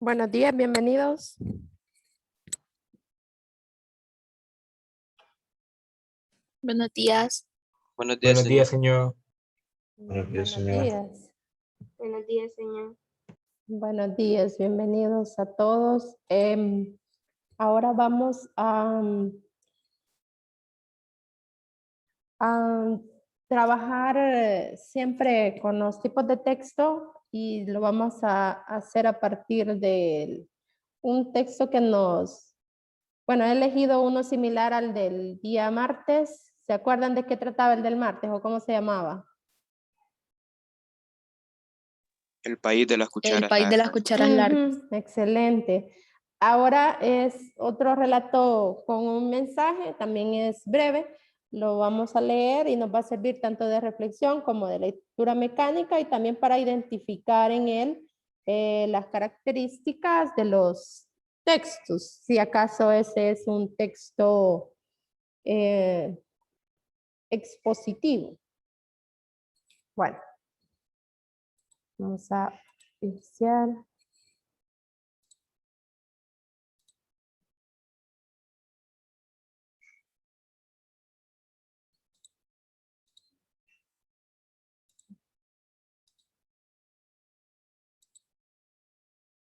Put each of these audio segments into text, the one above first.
Buenos días, bienvenidos. Buenos días. Buenos días, Buenos días, señor. Buenos días, señor. días. Buenos días, señor. Buenos días, bienvenidos a todos. Ahora vamos a trabajar siempre con los tipos de texto y lo vamos a hacer a partir de un texto que he elegido uno similar al del día martes. ¿Se acuerdan de qué trataba el del martes o cómo se llamaba? El país de las cucharas. El país de las cucharas largas. Excelente. Ahora es otro relato con un mensaje, también es breve. Lo vamos a leer y nos va a servir tanto de reflexión como de lectura mecánica y también para identificar en él las características de los textos. Si acaso ese es un texto expositivo. Bueno, vamos a iniciar.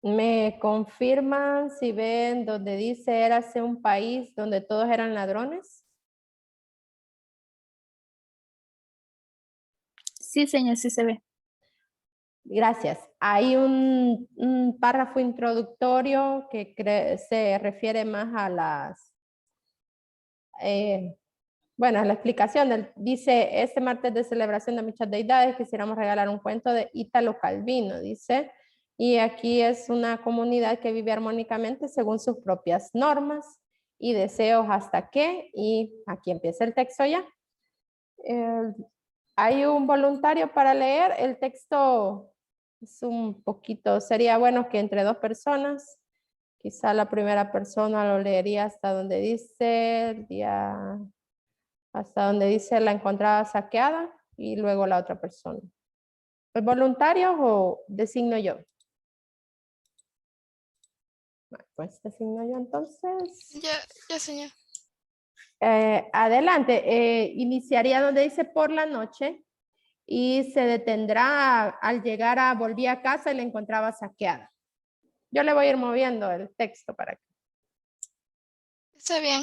¿Me confirman si ven donde dice érase un país donde todos eran ladrones? Sí, señor, sí se ve. Gracias. Hay un párrafo introductorio que se refiere más a las, a la explicación. Dice, este martes de celebración de muchas deidades quisiéramos regalar un cuento de Ítalo Calvino, dice. Y aquí es una comunidad que vive armónicamente según sus propias normas y deseos hasta que, y aquí empieza el texto ya. Hay un voluntario para leer, el texto es un poquito, sería bueno que entre dos personas, quizá la primera persona lo leería hasta donde dice, hasta donde dice la encontrada saqueada y luego la otra persona. ¿Es voluntario o designo yo? Bueno, pues designo yo entonces. Ya, señor. Adelante, iniciaría donde dice por la noche y se detendrá al llegar volví a casa y la encontraba saqueada. Yo le voy a ir moviendo el texto para que. Está bien.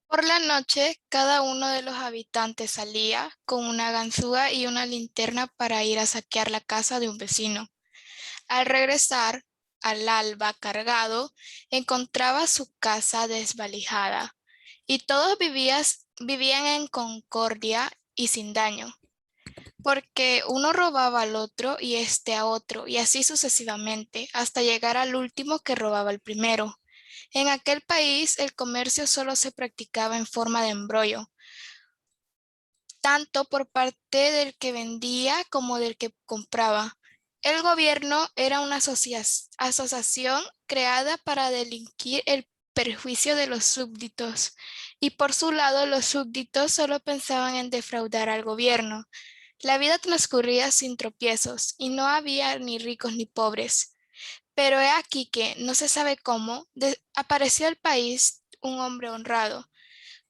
Por la noche, cada uno de los habitantes salía con una ganzúa y una linterna para ir a saquear la casa de un vecino. Al regresar, al alba cargado, encontraba su casa desvalijada y todos vivían en concordia y sin daño, porque uno robaba al otro y este a otro, y así sucesivamente, hasta llegar al último que robaba al primero. En aquel país el comercio solo se practicaba en forma de embrollo, tanto por parte del que vendía como del que compraba. El gobierno era una asociación creada para delinquir el perjuicio de los súbditos, y por su lado los súbditos solo pensaban en defraudar al gobierno. La vida transcurría sin tropiezos y no había ni ricos ni pobres. Pero he aquí que, no se sabe cómo, apareció al país un hombre honrado.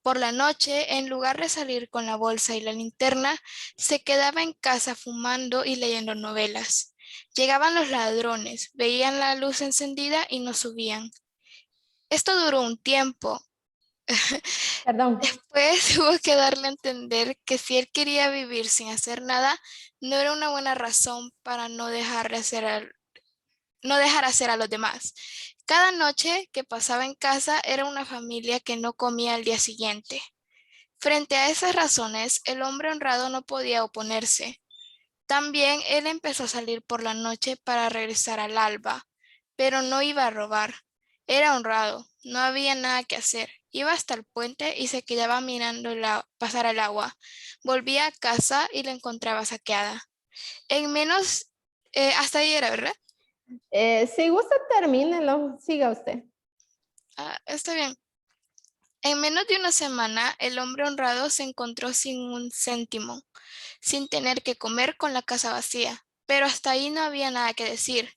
Por la noche, en lugar de salir con la bolsa y la linterna, se quedaba en casa fumando y leyendo novelas. Llegaban los ladrones, veían la luz encendida y no subían. Esto duró un tiempo. Perdón. Después hubo que darle a entender que si él quería vivir sin hacer nada, no era una buena razón para no dejar hacer a los demás. Cada noche que pasaba en casa era una familia que no comía al día siguiente. Frente a esas razones, el hombre honrado no podía oponerse. También él empezó a salir por la noche para regresar al alba, pero no iba a robar. Era honrado, no había nada que hacer. Iba hasta el puente y se quedaba mirando pasar el agua. Volvía a casa y la encontraba saqueada. En menos, hasta ahí era, ¿verdad? Si gusta, termínelo. Siga usted. Está bien. En menos de una semana, el hombre honrado se encontró sin un céntimo, sin tener que comer con la casa vacía. Pero hasta ahí no había nada que decir,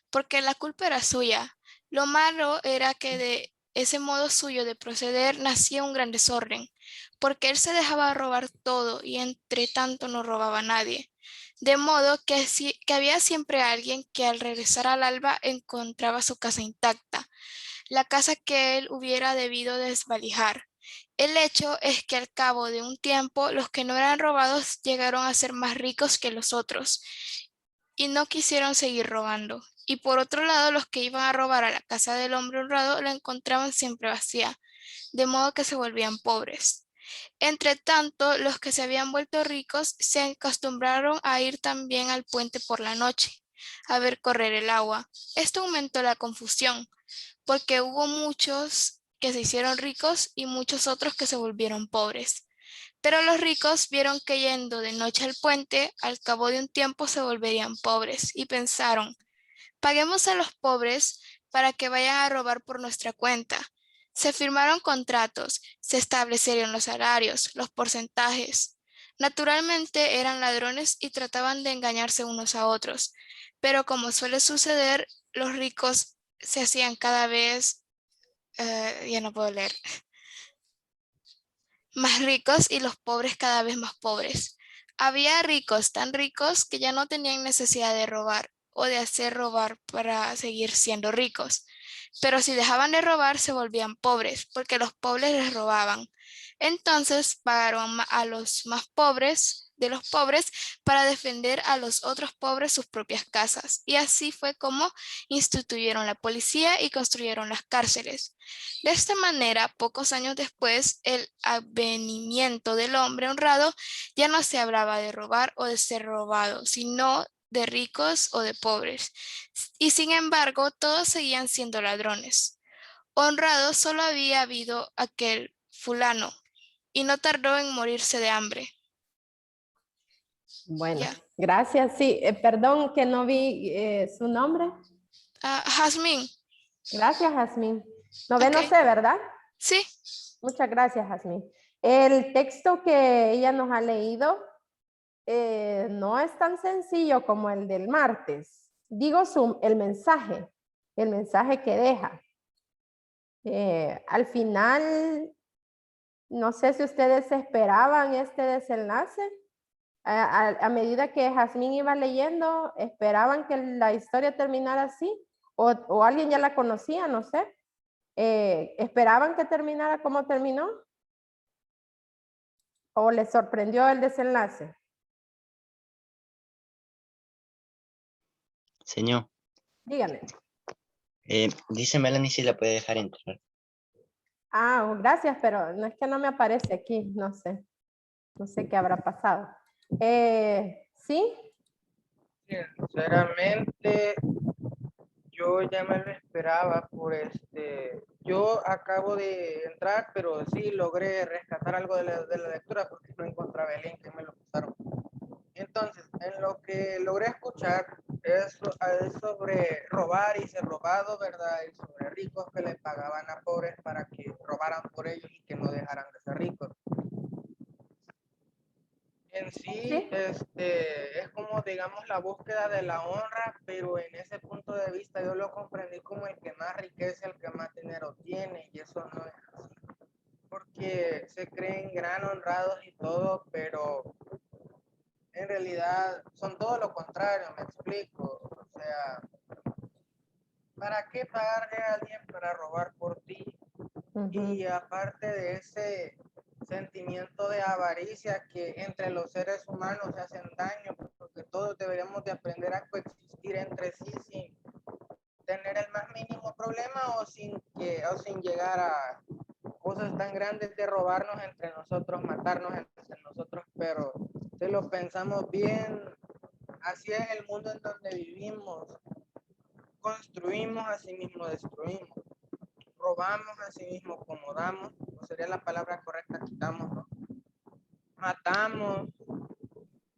porque la culpa era suya. Lo malo era que de ese modo suyo de proceder nacía un gran desorden, porque él se dejaba robar todo y entre tanto no robaba a nadie. De modo que había siempre alguien que al regresar al alba encontraba su casa intacta, la casa que él hubiera debido desvalijar. El hecho es que al cabo de un tiempo los que no eran robados llegaron a ser más ricos que los otros y no quisieron seguir robando. Y por otro lado, los que iban a robar a la casa del hombre honrado la encontraban siempre vacía, de modo que se volvían pobres. Entre tanto, los que se habían vuelto ricos se acostumbraron a ir también al puente por la noche, a ver correr el agua. Esto aumentó la confusión, porque hubo muchos que se hicieron ricos y muchos otros que se volvieron pobres. Pero los ricos vieron que yendo de noche al puente, al cabo de un tiempo se volverían pobres y pensaron, paguemos a los pobres para que vayan a robar por nuestra cuenta. Se firmaron contratos, se establecieron los salarios, los porcentajes. Naturalmente eran ladrones y trataban de engañarse unos a otros, pero como suele suceder, los ricos se hacían cada vez, ya no puedo leer, más ricos y los pobres cada vez más pobres. Había ricos tan ricos que ya no tenían necesidad de robar o de hacer robar para seguir siendo ricos. Pero si dejaban de robar se volvían pobres porque los pobres les robaban. Entonces pagaron a los más pobres de los pobres para defender a los otros pobres sus propias casas. Y así fue como instituyeron la policía y construyeron las cárceles. De esta manera, pocos años después, el advenimiento del hombre honrado ya no se hablaba de robar o de ser robado, sino de ricos o de pobres. Y sin embargo, todos seguían siendo ladrones. Honrado solo había habido aquel fulano, y no tardó en morirse de hambre. Bueno, Ya. gracias. Sí, perdón que no vi su nombre. Jazmín. Gracias, Jazmín. Noveno Ok. C, ¿verdad? Sí. Muchas gracias, Jazmín. El texto que ella nos ha leído no es tan sencillo como el del martes. Digo el mensaje que deja. Al final, no sé si ustedes esperaban este desenlace. A medida que Jazmín iba leyendo, ¿esperaban que la historia terminara así? ¿O alguien ya la conocía? No sé. ¿Esperaban que terminara como terminó? ¿O les sorprendió el desenlace? Señor, Díganme. dice Melanie si la puede dejar entrar. Ah, gracias, pero no es que no me aparece aquí, no sé. No sé qué habrá pasado. ¿Sí? Sinceramente, yo ya me lo esperaba yo acabo de entrar, pero sí logré rescatar algo de la lectura porque no encontraba el link que me lo pasaron. Entonces, en lo que logré escuchar es sobre robar y ser robado, ¿verdad? Y sobre ricos que le pagaban a pobres para que robaran por ellos y que no dejaran de ser ricos. En sí, ¿Sí? es como, digamos, la búsqueda de la honra, pero en ese punto de vista yo lo comprendí como el que más riqueza, el que más dinero tiene, y eso no es así. Porque se creen gran honrados y todo, pero en realidad son todo lo contrario, me explico. O sea, ¿para qué pagarle a alguien para robar por ti? Y aparte de ese sentimiento de avaricia que entre los seres humanos se hacen daño, porque todos deberíamos de aprender a coexistir entre sí sin tener el más mínimo problema o sin llegar a cosas tan grandes de robarnos entre nosotros, matarnos entre nosotros, pero si lo pensamos bien, así es el mundo en donde vivimos. Construimos, así mismo destruimos. Robamos, así mismo como damos, o sería la palabra correcta, quitamos, ¿no? Matamos,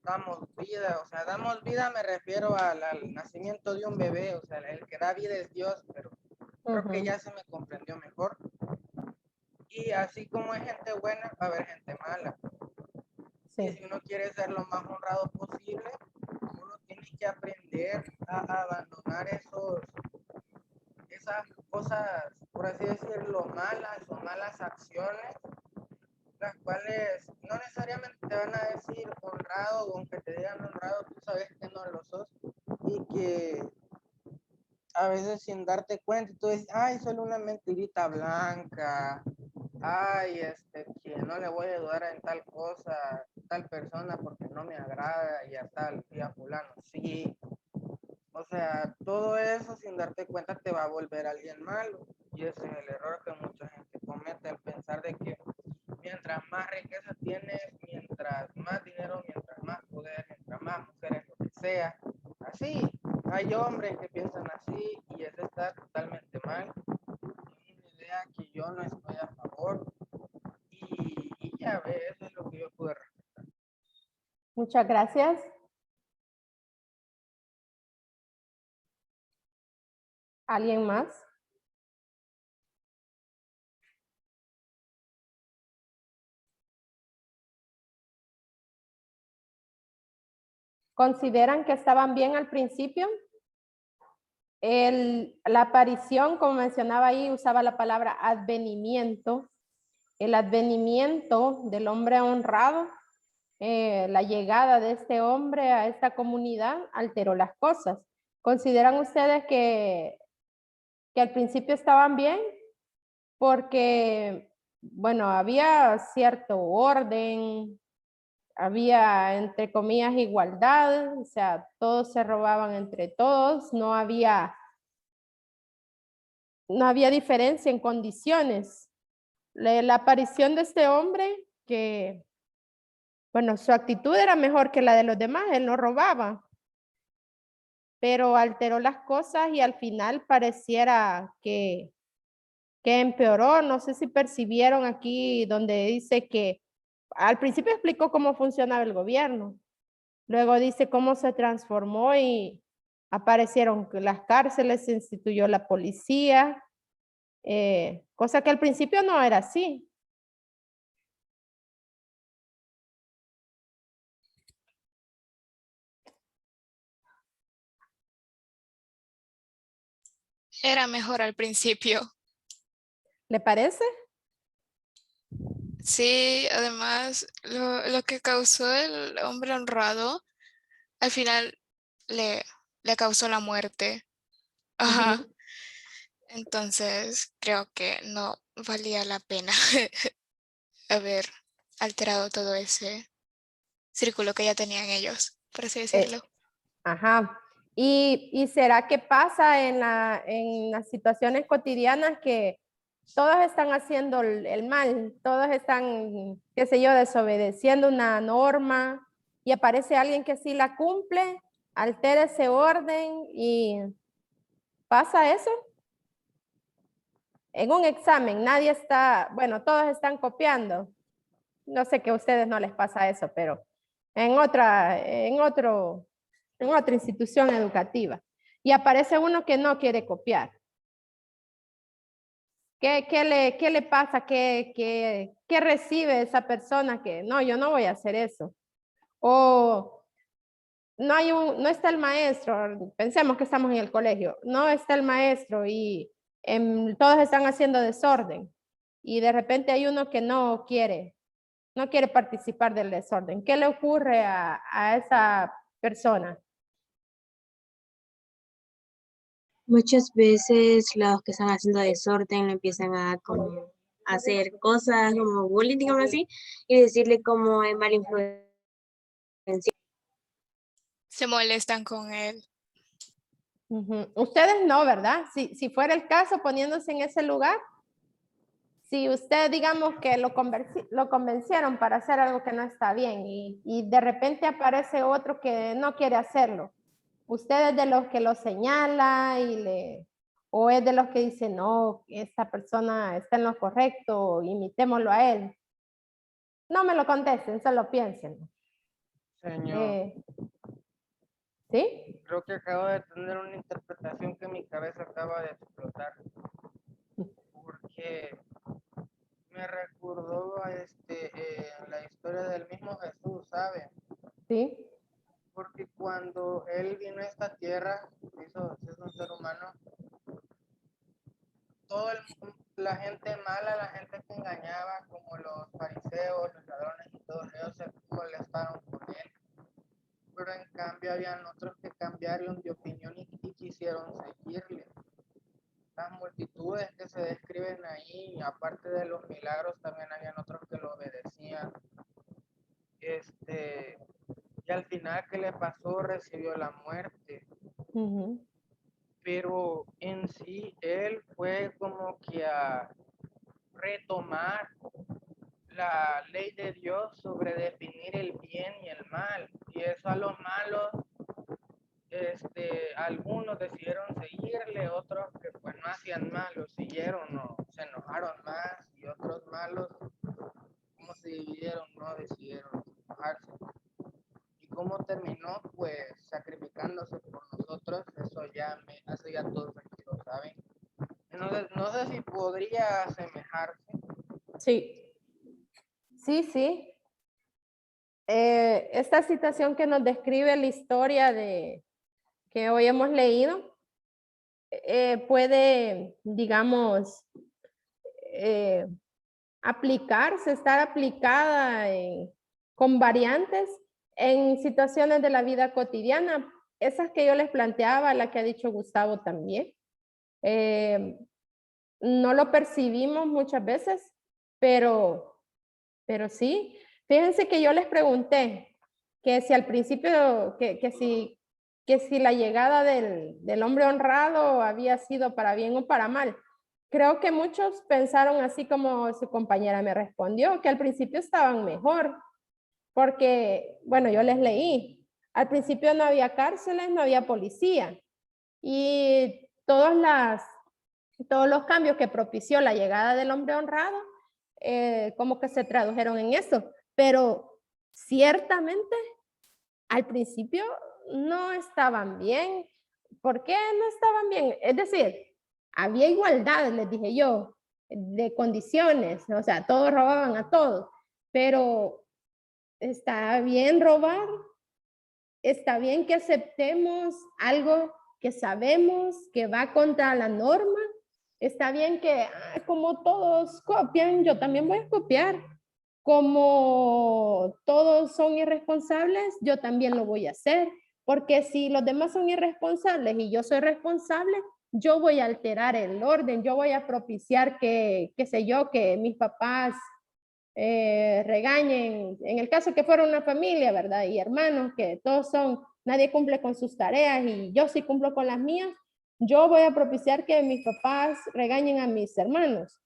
damos vida, o sea, damos vida me refiero al nacimiento de un bebé, o sea, el que da vida es Dios, pero creo que ya se me comprendió mejor. Y así como hay gente buena, va a haber gente mala. Sí. Y si uno quiere ser lo más honrado posible, uno tiene que aprender a abandonar esas cosas, por así decirlo, malas o malas acciones, las cuales no necesariamente te van a decir honrado, o aunque te digan honrado, tú sabes que no lo sos, y que a veces sin darte cuenta, tú dices, ay, solo una mentirita blanca, ay, que no le voy a ayudar en tal cosa, tal persona porque no me agrada y a tal, y a fulano, sí. O sea, todo eso sin darte cuenta te va a volver alguien malo. Y ese es el error que mucha gente comete al pensar de que mientras más riqueza tienes, mientras más dinero, mientras más poder, mientras más mujeres, lo que sea. Así, hay hombres que piensan así y eso está totalmente mal. Es una idea que yo no estoy a favor. Y ya ves, eso es lo que yo pude respetar. Muchas gracias. ¿Alguien más? ¿Consideran que estaban bien al principio? La aparición, como mencionaba ahí, usaba la palabra advenimiento. El advenimiento del hombre honrado, la llegada de este hombre a esta comunidad alteró las cosas. ¿Consideran ustedes que al principio estaban bien? Porque, bueno, había cierto orden, había, entre comillas, igualdad, o sea, todos se robaban entre todos, no había diferencia en condiciones. La aparición de este hombre que, bueno, su actitud era mejor que la de los demás, él no robaba, pero alteró las cosas y al final pareciera que empeoró. No sé si percibieron aquí donde dice que al principio explicó cómo funcionaba el gobierno, luego dice cómo se transformó y aparecieron las cárceles, se instituyó la policía, cosa que al principio no era así. Era mejor al principio. ¿Le parece? Sí, además, lo que causó el hombre honrado, al final le causó la muerte. Ajá. Entonces, creo que no valía la pena haber alterado todo ese círculo que ya tenían ellos, por así decirlo. Ajá. ¿Y será que pasa en las situaciones cotidianas que todos están haciendo el mal, todos están, qué sé yo, desobedeciendo una norma y aparece alguien que sí la cumple, altera ese orden y pasa eso. En un examen nadie está, bueno, todos están copiando. No sé que a ustedes no les pasa eso, pero en otra institución educativa. Y aparece uno que no quiere copiar. ¿Qué le pasa? ¿Qué recibe esa persona que no, yo no voy a hacer eso? O no está el maestro, pensemos que estamos en el colegio, no está el maestro y todos están haciendo desorden y de repente hay uno que no quiere participar del desorden. ¿Qué le ocurre a esa persona? Muchas veces los que están haciendo desorden empiezan a como hacer cosas como bullying, digamos así, y decirle como es mala influencia. Se molestan con él. Ustedes no, ¿verdad? Si fuera el caso, poniéndose en ese lugar, si usted, digamos que lo convencieron para hacer algo que no está bien y de repente aparece otro que no quiere hacerlo, ¿usted es de los que lo señala o es de los que dice, no, esta persona está en lo correcto, imitémoslo a él? No me lo contesten, solo piensen. Señor, ¿Sí? creo que acabo de tener una interpretación que mi cabeza acaba de explotar. Porque me recordó a la historia del mismo Jesús, ¿sabe? Sí. Porque cuando él vino a esta tierra, hizo un ser humano, la gente mala, la gente que engañaba, como los fariseos, los ladrones y todos ellos se molestaron con él. Pero en cambio habían otros que cambiaron de opinión y quisieron seguirle. Las multitudes que se describen ahí, aparte de los milagros, también habían otros que lo obedecían. Y al final, ¿qué le pasó? Recibió la muerte. Pero en sí, él fue como que a retomar la ley de Dios sobre definir el bien y el mal. Y eso a los malos, algunos decidieron seguirle, otros que pues no hacían mal, lo siguieron o se enojaron más, y otros malos, como se dividieron, no decidieron enojarse. ¿Y cómo terminó? Pues sacrificándose por nosotros. Eso ya todos aquí lo saben. No sé si podría asemejarse. Sí. Sí. Esta situación que nos describe la historia que hoy hemos leído puede, digamos, estar aplicada con variantes en situaciones de la vida cotidiana. Esas que yo les planteaba, la que ha dicho Gustavo también. No lo percibimos muchas veces, pero sí. Fíjense que yo les pregunté que si al principio, que si la llegada del hombre honrado había sido para bien o para mal. Creo que muchos pensaron así como su compañera me respondió, que al principio estaban mejor, porque, bueno, yo les leí, al principio no había cárceles, no había policía, y todos los cambios que propició la llegada del hombre honrado, como que se tradujeron en eso, pero ciertamente al principio no estaban bien. ¿Por qué no estaban bien? Es decir, había igualdad, les dije yo, de condiciones, o sea, todos robaban a todos, pero está bien robar, está bien que aceptemos algo que sabemos que va contra la norma, está bien que como todos copian, yo también voy a copiar. Como todos son irresponsables, yo también lo voy a hacer. Porque si los demás son irresponsables y yo soy responsable, yo voy a alterar el orden, yo voy a propiciar que mis papás regañen, en el caso que fuera una familia, ¿verdad? Y hermanos, que nadie cumple con sus tareas y yo sí cumplo con las mías, yo voy a propiciar que mis papás regañen a mis hermanos.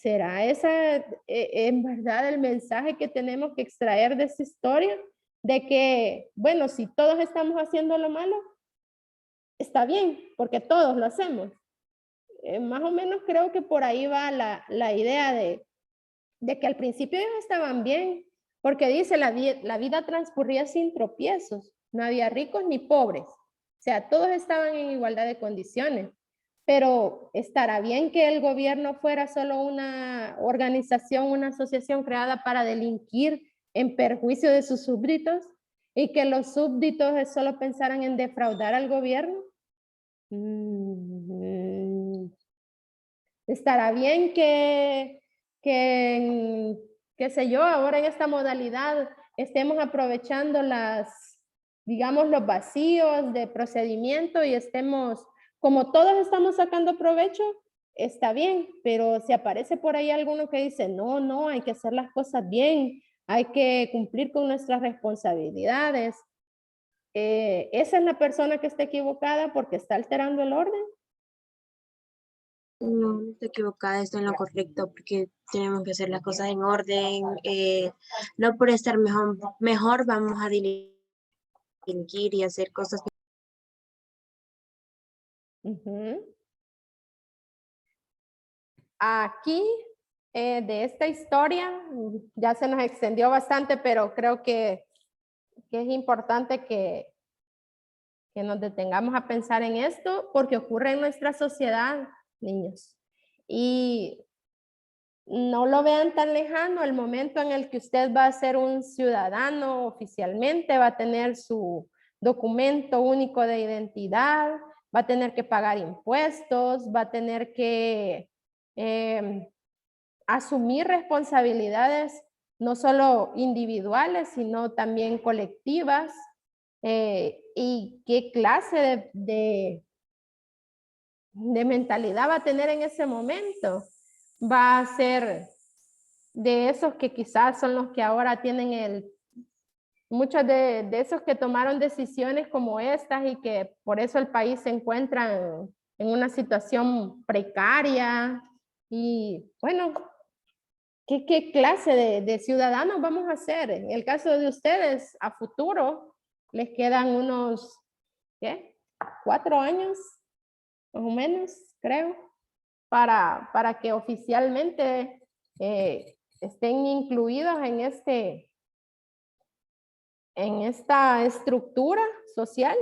¿será esa en verdad el mensaje que tenemos que extraer de esta historia? De que, bueno, si todos estamos haciendo lo malo, está bien, porque todos lo hacemos. Más o menos creo que por ahí va la idea de que al principio ellos estaban bien, porque dice la vida transcurría sin tropiezos, no había ricos ni pobres, o sea, todos estaban en igualdad de condiciones, pero ¿estará bien que el gobierno fuera solo una organización, una asociación creada para delinquir en perjuicio de sus súbditos y que los súbditos solo pensaran en defraudar al gobierno? ¿Estará bien que qué sé yo, ahora en esta modalidad estemos aprovechando digamos, los vacíos de procedimiento y estemos, como todos estamos sacando provecho, está bien, pero si aparece por ahí alguno que dice, no, hay que hacer las cosas bien, hay que cumplir con nuestras responsabilidades, esa es la persona que está equivocada porque está alterando el orden. No, no estoy equivocada, estoy en lo correcto porque tenemos que hacer las cosas en orden. No por estar mejor vamos a delinquir y hacer cosas. Aquí, de esta historia, ya se nos extendió bastante, pero creo que es importante que nos detengamos a pensar en esto porque ocurre en nuestra sociedad, niños. Y no lo vean tan lejano el momento en el que usted va a ser un ciudadano oficialmente, va a tener su documento único de identidad, va a tener que pagar impuestos, va a tener que asumir responsabilidades no solo individuales, sino también colectivas. ¿Y qué clase de mentalidad va a tener en ese momento? Va a ser de esos que quizás son los que ahora tienen muchos de esos que tomaron decisiones como estas y que por eso el país se encuentra en una situación precaria. Y bueno, ¿qué clase de ciudadanos vamos a ser? En el caso de ustedes, a futuro, les quedan unos, ¿qué? 4 años, más o menos, creo, para que oficialmente estén incluidos en esta estructura social.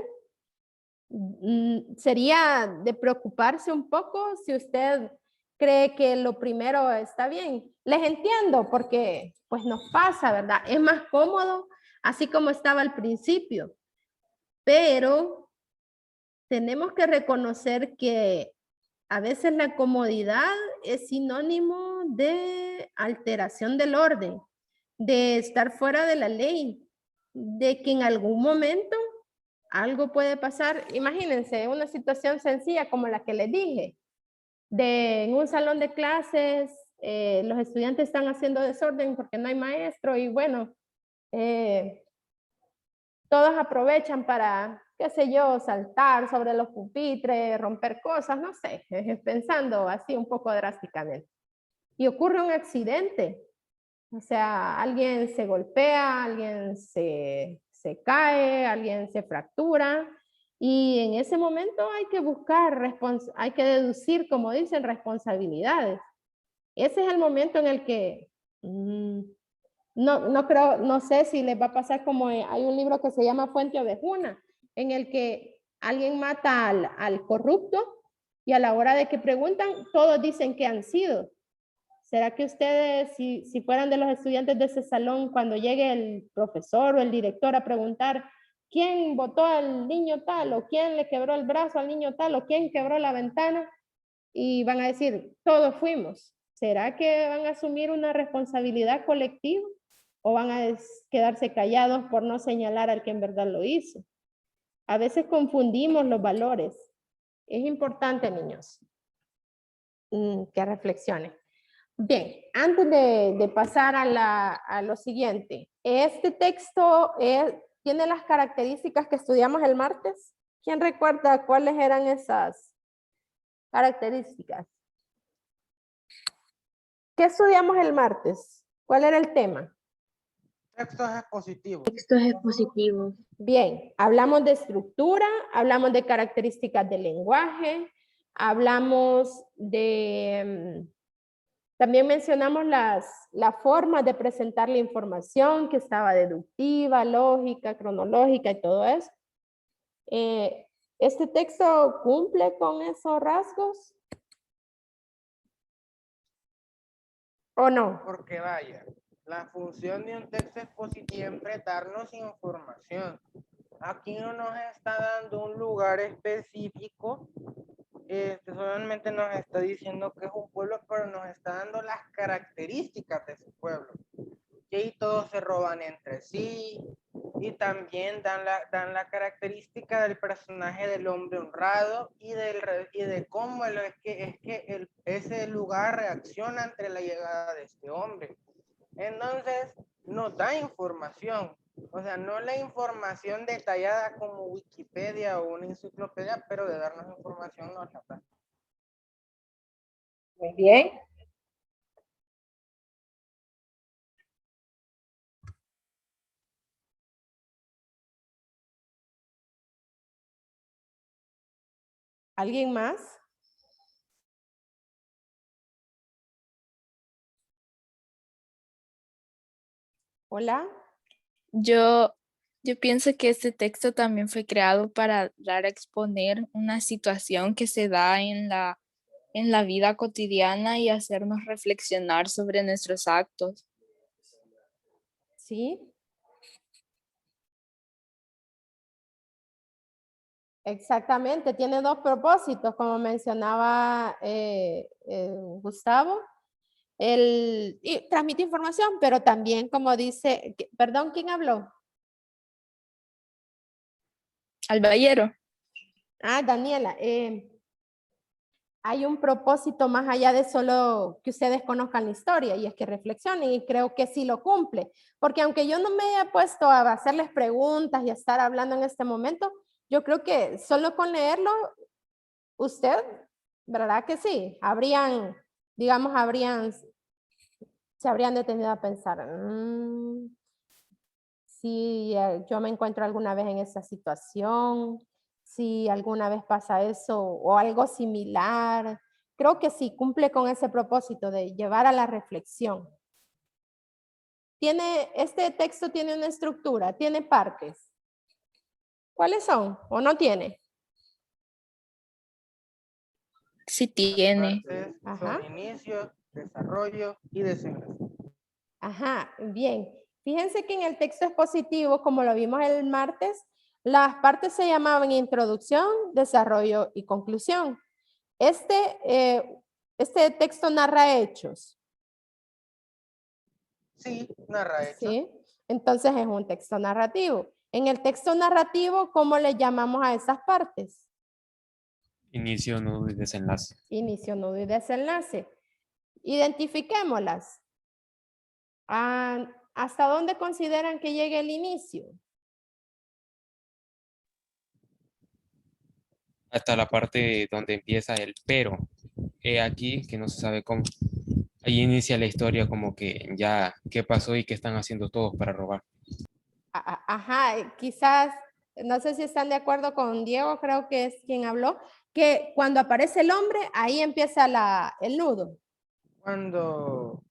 Sería de preocuparse un poco si usted cree que lo primero está bien. Les entiendo porque pues nos pasa, ¿verdad? Es más cómodo así como estaba al principio, pero tenemos que reconocer que a veces la comodidad es sinónimo de alteración del orden, de estar fuera de la ley, de que en algún momento algo puede pasar. Imagínense una situación sencilla como la que les dije, en un salón de clases, los estudiantes están haciendo desorden porque no hay maestro y bueno, todos aprovechan para, qué sé yo, saltar sobre los pupitres, romper cosas, no sé, pensando así un poco drásticamente. Y ocurre un accidente, o sea, alguien se golpea, alguien se cae, alguien se fractura, y en ese momento hay que buscar, hay que deducir, como dicen, responsabilidades. Ese es el momento en el que no creo, no sé si les va a pasar como hay un libro que se llama Fuente Ovejuna, en el que alguien mata al corrupto y a la hora de que preguntan, todos dicen que han sido. ¿Será que ustedes, si fueran de los estudiantes de ese salón, cuando llegue el profesor o el director a preguntar quién votó al niño tal o quién le quebró el brazo al niño tal o quién quebró la ventana? Y van a decir, todos fuimos. ¿Será que van a asumir una responsabilidad colectiva? ¿O van a quedarse callados por no señalar al que en verdad lo hizo? A veces confundimos los valores. Es importante, niños, que reflexionen. Bien, antes de pasar a lo siguiente, este texto tiene las características que estudiamos el martes. ¿Quién recuerda cuáles eran esas características? ¿Qué estudiamos el martes? ¿Cuál era el tema? Textos expositivos. Textos expositivos. Bien, hablamos de estructura, hablamos de características del lenguaje, hablamos de... también mencionamos las formas de presentar la información, que estaba deductiva, lógica, cronológica y todo eso. ¿Este texto cumple con esos rasgos? ¿O no? Porque vaya, la función de un texto expositivo siempre es darnos información. Aquí no nos está dando un lugar específico, solamente nos está diciendo que es un pueblo, pero nos está dando las características de su pueblo. Que ahí todos se roban entre sí, y también dan la característica del personaje del hombre honrado y de cómo ese lugar reacciona ante la llegada de este hombre. Entonces, nos da información, o sea, no la información detallada como Wikipedia o una enciclopedia, pero de darnos información nos la da. Muy bien. ¿Alguien más? Hola. Yo pienso que este texto también fue creado para dar a exponer una situación que se da en la vida cotidiana y hacernos reflexionar sobre nuestros actos. Sí. Exactamente, tiene dos propósitos, como mencionaba Gustavo. Y transmite información, pero también como dice, perdón, ¿quién habló? Albayero. Ah, Daniela, hay un propósito más allá de solo que ustedes conozcan la historia y es que reflexionen y creo que sí lo cumple, porque aunque yo no me haya puesto a hacerles preguntas y a estar hablando en este momento, yo creo que solo con leerlo, usted, ¿verdad que sí? Se habrían detenido a pensar, si yo me encuentro alguna vez en esa situación, si alguna vez pasa eso o algo similar. Creo que sí, cumple con ese propósito de llevar a la reflexión. Este texto tiene una estructura, tiene partes. ¿Cuáles son? ¿O no tiene? Sí tiene. Partes Ajá. son inicio, desarrollo y desenlace. Ajá, bien. Fíjense que en el texto expositivo, como lo vimos el martes, las partes se llamaban introducción, desarrollo y conclusión. Este texto narra hechos. Sí, narra hechos. Sí, entonces es un texto narrativo. En el texto narrativo, ¿cómo le llamamos a esas partes? Inicio, nudo y desenlace. Inicio, nudo y desenlace. Identifiquémoslas. ¿Hasta dónde consideran que llegue el inicio? Hasta la parte donde empieza el pero. He aquí que no se sabe cómo. Ahí inicia la historia como que ya qué pasó y qué están haciendo todos para robar. Ajá, quizás, no sé si están de acuerdo con Diego, creo que es quien habló, que cuando aparece el hombre, ahí empieza el nudo. Cuando,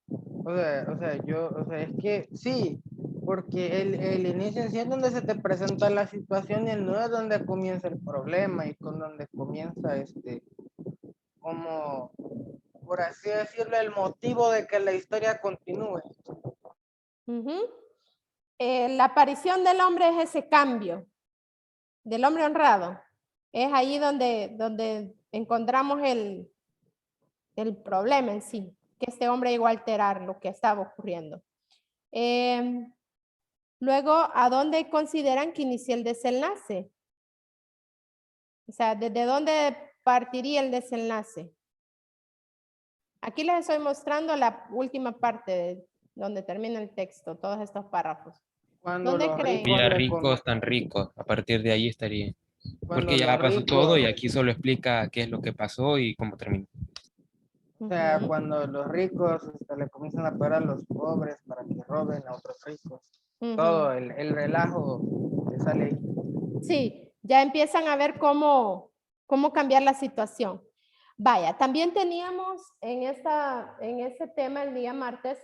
es que sí, porque el inicio en sí es donde se te presenta la situación y el nudo es donde comienza el problema y con donde comienza como, por así decirlo, el motivo de que la historia continúe. La aparición del hombre es ese cambio, del hombre honrado. Es ahí donde encontramos el problema en sí, que este hombre llegó a alterar lo que estaba ocurriendo. Luego, ¿a dónde consideran que inicia el desenlace? O sea, ¿desde dónde partiría el desenlace? Aquí les estoy mostrando la última parte donde termina el texto, todos estos párrafos. Cuando ¿Dónde los creen? Mira, le ricos, tan ricos. A partir de ahí estaría. cuando Porque ya los pasó ricos- todo y aquí solo explica qué es lo que pasó y cómo terminó. O sea, Ujú, cuando los ricos le comienzan a pagar a los pobres para que roben a otros ricos. ujú. Todo el relajo que sale ahí. Sí, ya empiezan a ver cómo cambiar la situación. Vaya, también teníamos en ese tema el día martes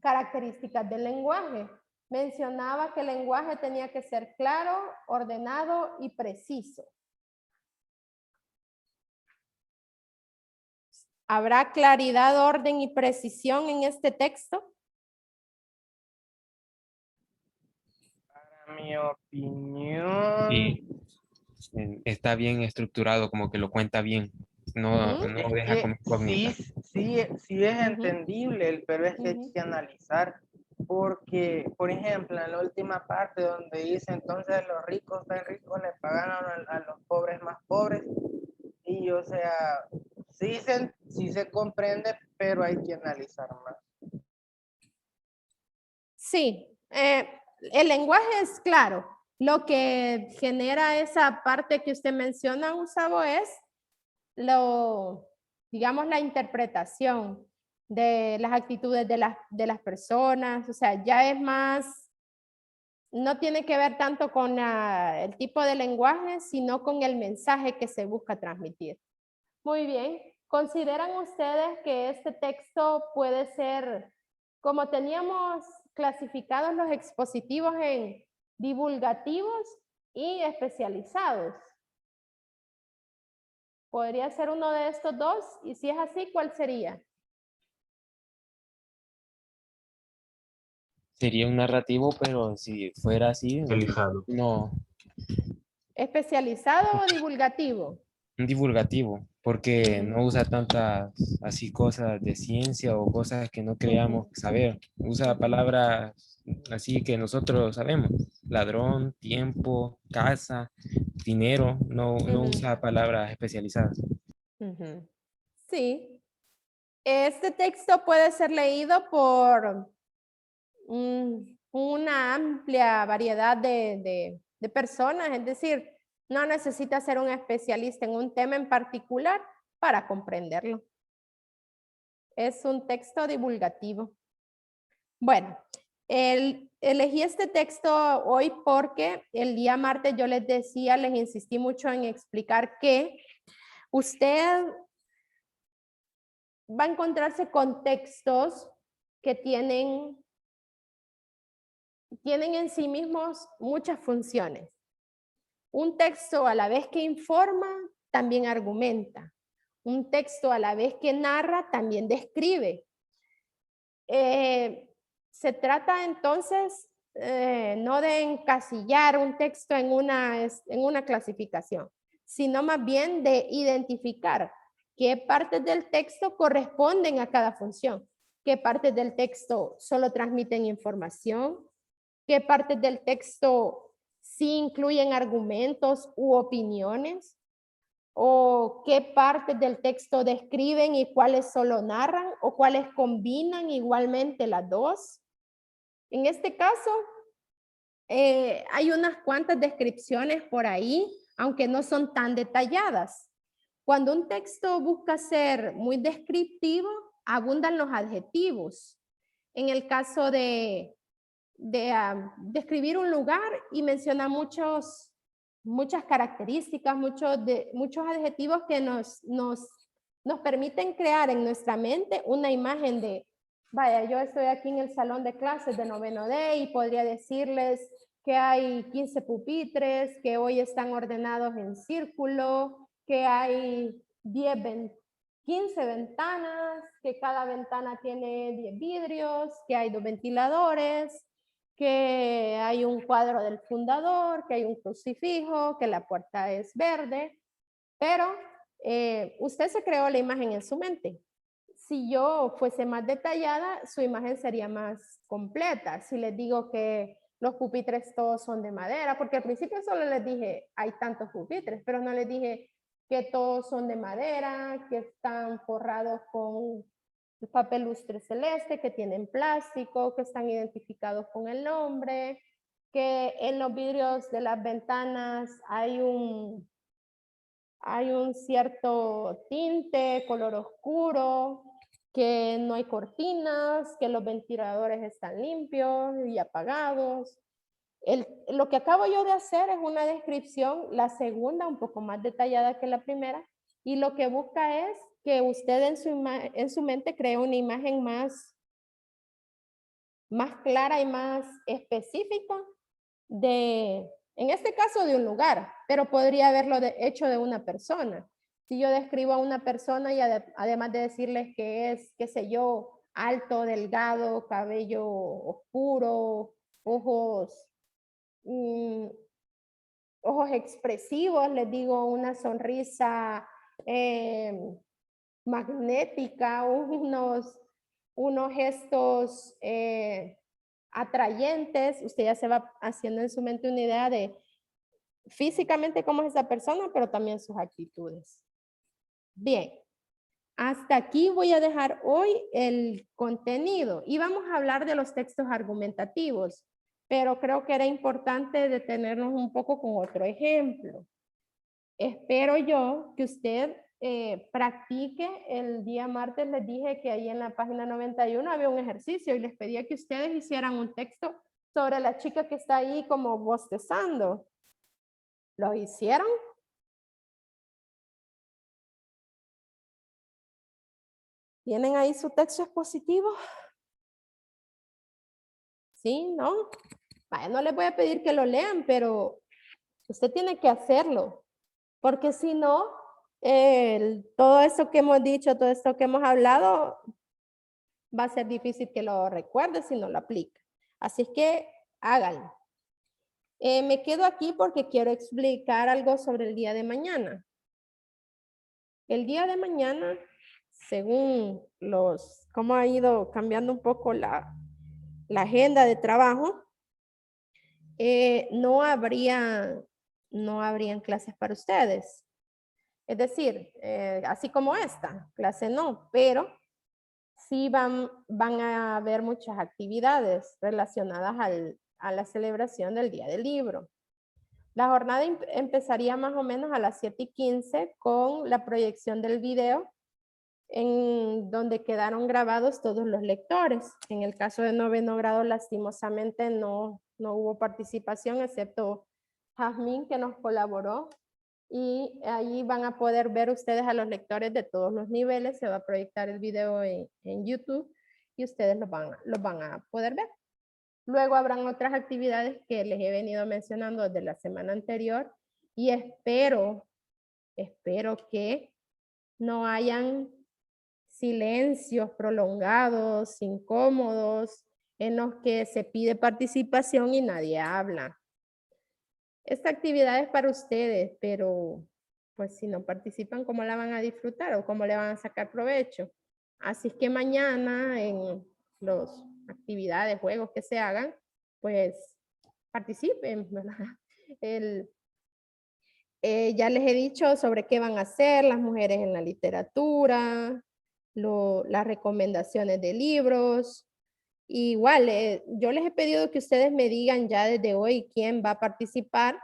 características del lenguaje. Mencionaba que el lenguaje tenía que ser claro, ordenado y preciso. ¿Habrá claridad, orden y precisión en este texto? Para mi opinión, Y está bien estructurado, como que lo cuenta bien. No, Ujú. no es deja como que incógnita. sí es Ujú. entendible, pero es que hay Ujú. que analizar. Porque, por ejemplo, en la última parte donde dice entonces los ricos tan ricos le pagan a los pobres más pobres. Y o sea, sí se comprende, pero hay que analizar más. Sí, el lenguaje es claro. Lo que genera esa parte que usted menciona, Gustavo, es digamos, la interpretación de las actitudes de las personas. O sea, ya es más, no tiene que ver tanto con el tipo de lenguaje, sino con el mensaje que se busca transmitir. Muy bien. ¿Consideran ustedes que este texto puede ser, como teníamos clasificados los expositivos en divulgativos y especializados? ¿Podría ser uno de estos dos? Y si es así, ¿cuál sería? Sería un narrativo, pero si fuera así, Realizado. no, ¿Especializado o divulgativo? un divulgativo, porque Ujú, no usa tantas así cosas de ciencia o cosas que no creamos ujú, saber. Usa ujú, palabras así que nosotros sabemos. Ladrón, tiempo, casa, dinero. No, no ujú, usa palabras especializadas. ujú. Sí. Este texto puede ser leído por una amplia variedad de personas, es decir, no necesita ser un especialista en un tema en particular para comprenderlo. Es un texto divulgativo. Bueno, elegí este texto hoy porque el día martes yo les decía, les insistí mucho en explicar que usted va a encontrarse con textos que tienen en sí mismos muchas funciones. Un texto a la vez que informa, también argumenta. Un texto a la vez que narra, también describe. Se trata entonces no de encasillar un texto en una clasificación, sino más bien de identificar qué partes del texto corresponden a cada función, qué partes del texto solo transmiten información, qué partes del texto sí incluyen argumentos u opiniones, o qué partes del texto describen y cuáles solo narran o cuáles combinan igualmente las dos. En este caso, hay unas cuantas descripciones por ahí, aunque no son tan detalladas. Cuando un texto busca ser muy descriptivo, abundan los adjetivos. En el caso de describir un lugar y menciona muchas características, muchos adjetivos que nos permiten crear en nuestra mente una imagen de, vaya, yo estoy aquí en el salón de clases de noveno D y podría decirles que hay 15 pupitres, que hoy están ordenados en círculo, que hay 15 ventanas, que cada ventana tiene 10 vidrios, que hay 2 ventiladores, que hay un cuadro del fundador, que hay un crucifijo, que la puerta es verde, pero usted se creó la imagen en su mente. Si yo fuese más detallada, su imagen sería más completa. Si les digo que los pupitres todos son de madera, porque al principio solo les dije, hay tantos pupitres, pero no les dije que todos son de madera, que están forrados con papel lustre celeste, que tienen plástico, que están identificados con el nombre, que en los vidrios de las ventanas hay hay un cierto tinte, color oscuro, que no hay cortinas, que los ventiladores están limpios y apagados. Lo que acabo yo de hacer es una descripción, la segunda un poco más detallada que la primera, y lo que busca es que usted en su mente cree una imagen más clara y más específica en este caso de un lugar, pero podría haberlo hecho de una persona. Si yo describo a una persona y además de decirles que es, qué sé yo, alto, delgado, cabello oscuro, ojos expresivos, les digo una sonrisa magnética, unos gestos atrayentes, usted ya se va haciendo en su mente una idea de físicamente cómo es esa persona, pero también sus actitudes. Bien, hasta aquí voy a dejar hoy el contenido y vamos a hablar de los textos argumentativos, pero creo que era importante detenernos un poco con otro ejemplo. Espero yo que usted practique. El día martes les dije que ahí en la página 91 había un ejercicio y les pedía que ustedes hicieran un texto sobre la chica que está ahí como bostezando. ¿Lo hicieron? ¿Tienen ahí su texto expositivo? ¿Sí? ¿No? Vaya, no les voy a pedir que lo lean, pero usted tiene que hacerlo. Porque si no, todo esto que hemos dicho, todo esto que hemos hablado, va a ser difícil que lo recuerde si no lo aplica. Así es que háganlo. Me quedo aquí porque quiero explicar algo sobre el día de mañana. El día de mañana, según cómo ha ido cambiando un poco la agenda de trabajo, no habrían clases para ustedes. Es decir, así como esta, clase no, pero sí van a haber muchas actividades relacionadas a la celebración del Día del Libro. La jornada empezaría más o menos a las 7:15 con la proyección del video en donde quedaron grabados todos los lectores. En el caso de noveno grado, lastimosamente no hubo participación, excepto Jazmín, que nos colaboró. Y ahí van a poder ver ustedes a los lectores de todos los niveles. Se va a proyectar el video en YouTube y ustedes los van a poder ver. Luego habrán otras actividades que les he venido mencionando desde la semana anterior y espero que no hayan silencios prolongados, incómodos, en los que se pide participación y nadie habla. Esta actividad es para ustedes, pero pues si no participan, ¿cómo la van a disfrutar o cómo le van a sacar provecho? Así es que mañana en las actividades, juegos que se hagan, pues participen, ¿verdad? Ya les he dicho sobre qué van a hacer las mujeres en la literatura, las recomendaciones de libros. Igual, yo les he pedido que ustedes me digan ya desde hoy quién va a participar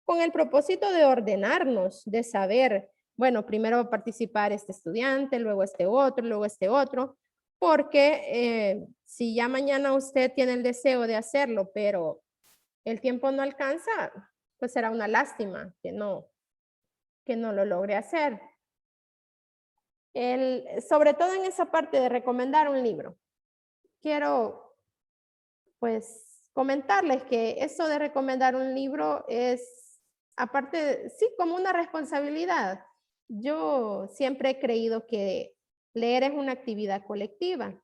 con el propósito de ordenarnos, de saber, bueno, primero va a participar este estudiante, luego este otro, porque si ya mañana usted tiene el deseo de hacerlo, pero el tiempo no alcanza, pues será una lástima que no lo logre hacer. Sobre todo en esa parte de recomendar un libro. Quiero, pues, comentarles que eso de recomendar un libro es, aparte, sí, como una responsabilidad. Yo siempre he creído que leer es una actividad colectiva.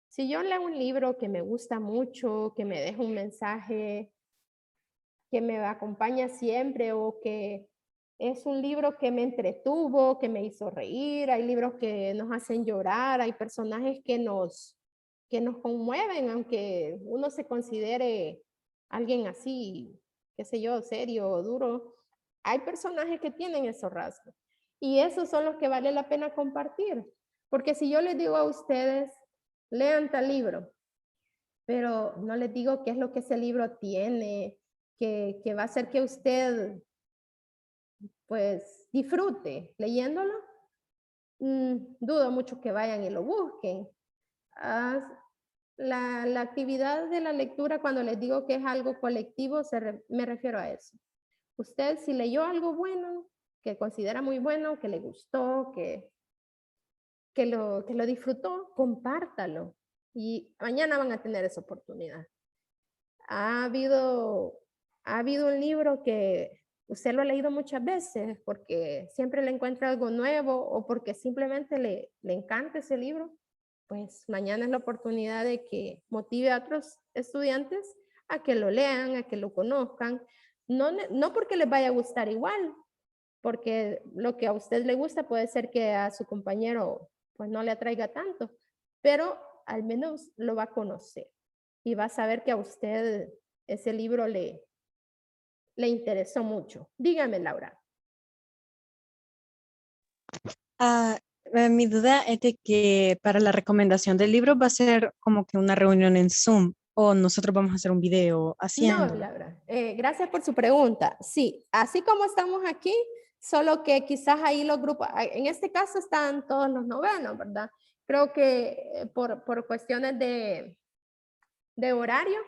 Si yo leo un libro que me gusta mucho, que me deja un mensaje, que me acompaña siempre o que es un libro que me entretuvo, que me hizo reír, hay libros que nos hacen llorar, hay personajes que nos conmueven, aunque uno se considere alguien así, qué sé yo, serio o duro, hay personajes que tienen esos rasgos. Y esos son los que vale la pena compartir. Porque si yo les digo a ustedes, lean tal libro, pero no les digo qué es lo que ese libro tiene, que va a hacer que usted pues disfrute leyéndolo. Dudo mucho que vayan y lo busquen. La actividad de la lectura, cuando les digo que es algo colectivo, me refiero a eso. Usted si leyó algo bueno, que considera muy bueno, que le gustó, que lo disfrutó, compártalo. Y mañana van a tener esa oportunidad. Ha habido un libro que usted lo ha leído muchas veces porque siempre le encuentra algo nuevo o porque simplemente le encanta ese libro, pues mañana es la oportunidad de que motive a otros estudiantes a que lo lean, a que lo conozcan. No porque les vaya a gustar igual, porque lo que a usted le gusta puede ser que a su compañero pues no le atraiga tanto, pero al menos lo va a conocer y va a saber que a usted ese libro le interesó mucho. Dígame, Laura. Mi duda es de que para la recomendación del libro va a ser como que una reunión en Zoom o nosotros vamos a hacer un video haciendo. No, Laura, gracias por su pregunta. Sí, así como estamos aquí, solo que quizás ahí los grupos, en este caso están todos los novenos, ¿verdad? Creo que por cuestiones de horario,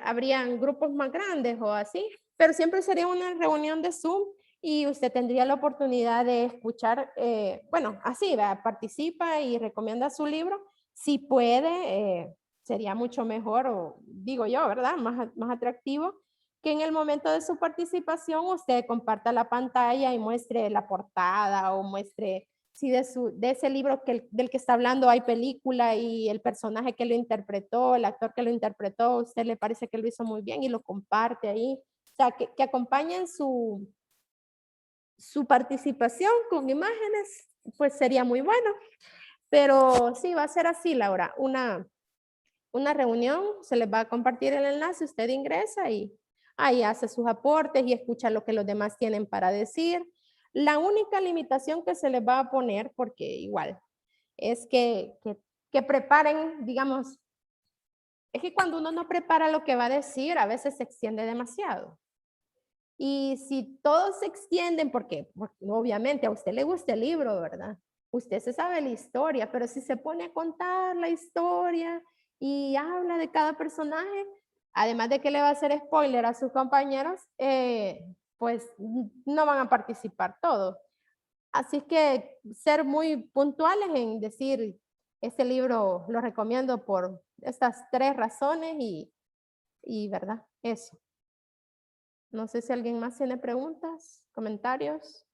habrían grupos más grandes o así, pero siempre sería una reunión de Zoom y usted tendría la oportunidad de escuchar, bueno, así, ¿verdad? Participa y recomienda su libro. Si puede, sería mucho mejor, o digo yo, ¿verdad? Más atractivo que en el momento de su participación usted comparta la pantalla y muestre la portada o muestre si de ese libro del que está hablando hay película y el personaje que lo interpretó, el actor que lo interpretó, a usted le parece que lo hizo muy bien y lo comparte ahí. O sea, que acompañen su participación con imágenes, pues sería muy bueno. Pero sí, va a ser así, Laura, una reunión, se les va a compartir el enlace, usted ingresa y ahí hace sus aportes y escucha lo que los demás tienen para decir. La única limitación que se les va a poner, porque igual, es que preparen, digamos, es que cuando uno no prepara lo que va a decir, a veces se extiende demasiado. Y si todos se extienden, porque obviamente a usted le gusta el libro, ¿verdad? Usted se sabe la historia, pero si se pone a contar la historia y habla de cada personaje, además de que le va a hacer spoiler a sus compañeros, pues no van a participar todos. Así que ser muy puntuales en decir, este libro lo recomiendo por estas 3 razones y ¿verdad? Eso. No sé si alguien más tiene preguntas, comentarios.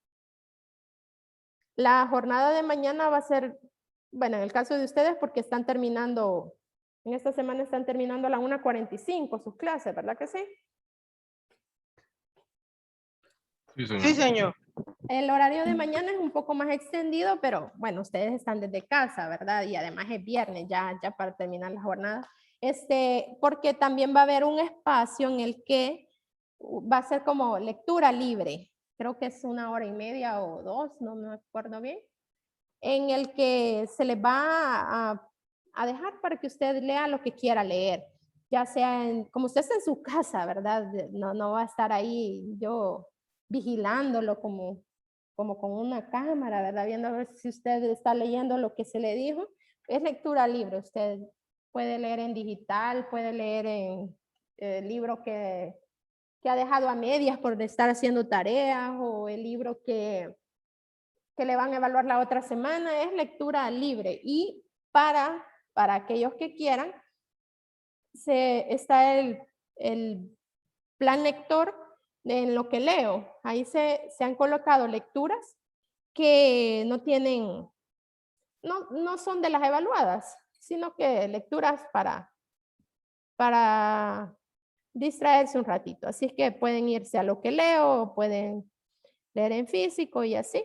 La jornada de mañana va a ser, bueno, en el caso de ustedes, porque están terminando, en esta semana están terminando a la 1:45 sus clases, ¿verdad que sí? Sí, señor. El horario de mañana es un poco más extendido, pero bueno, ustedes están desde casa, ¿verdad? Y además es viernes ya para terminar la jornada. Porque también va a haber un espacio en el que va a ser como lectura libre. Creo que es 1:30 o 2, no me acuerdo bien. En el que se les va a dejar para que usted lea lo que quiera leer. Ya sea como usted está en su casa, ¿verdad? No va a estar ahí yo vigilándolo como con una cámara, ¿verdad? Viendo a ver si usted está leyendo lo que se le dijo. Es lectura libre. Usted puede leer en digital, puede leer en libro que ha dejado a medias por estar haciendo tareas o el libro que le van a evaluar la otra semana. Es lectura libre. Y para aquellos que quieran, está el plan lector en lo que leo. Ahí se han colocado lecturas que no tienen, no son de las evaluadas, sino que lecturas para distraerse un ratito. Así es que pueden irse a lo que leo, pueden leer en físico y así.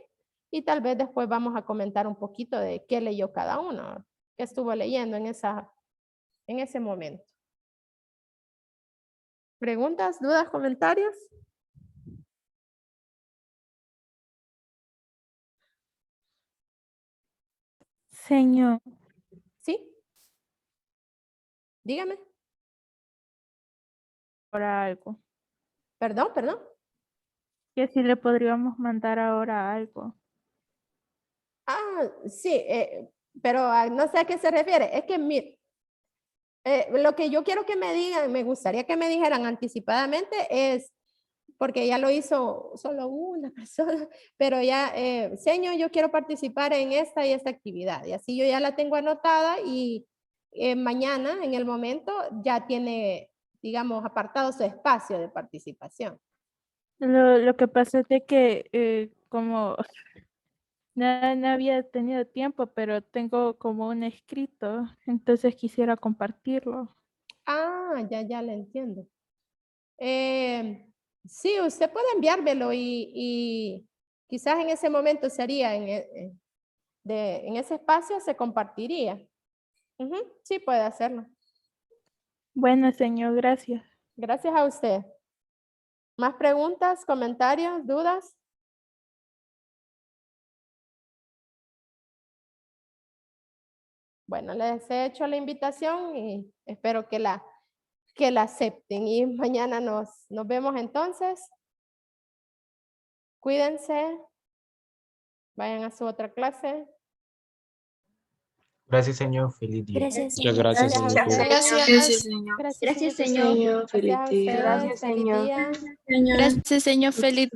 Y tal vez después vamos a comentar un poquito de qué leyó cada uno, qué estuvo leyendo en ese momento. ¿Preguntas, dudas, comentarios? Señor, ¿Sí? Dígame. por algo. Perdón. Que si le podríamos mandar ahora algo. Ah, sí, pero no sé a qué se refiere. Es que mire, lo que yo quiero que me digan, me gustaría que me dijeran anticipadamente es, porque ya lo hizo solo una persona, pero ya, señor, yo quiero participar en esta y esta actividad. Y así yo ya la tengo anotada y mañana, en el momento, ya tiene, digamos, apartado su espacio de participación. Lo que pasa es de que como no había tenido tiempo, pero tengo como un escrito, entonces quisiera compartirlo. Ah, ya le entiendo. Sí, usted puede enviármelo y quizás en ese momento sería, en ese espacio se compartiría. Ujú, sí, puede hacerlo. Bueno, señor, gracias. Gracias a usted. ¿Más preguntas, comentarios, dudas? Bueno, les he hecho la invitación y espero que la acepten. Y mañana nos vemos entonces. Cuídense. Vayan a su otra clase. Gracias, señor. Feliz día. Gracias, Muchas señor. gracias, Gracias a señor. usted. Gracias, señor. Gracias, Gracias, señor. señor. Gracias a usted. Gracias, Feliz señor. día. Gracias, señor. Feliz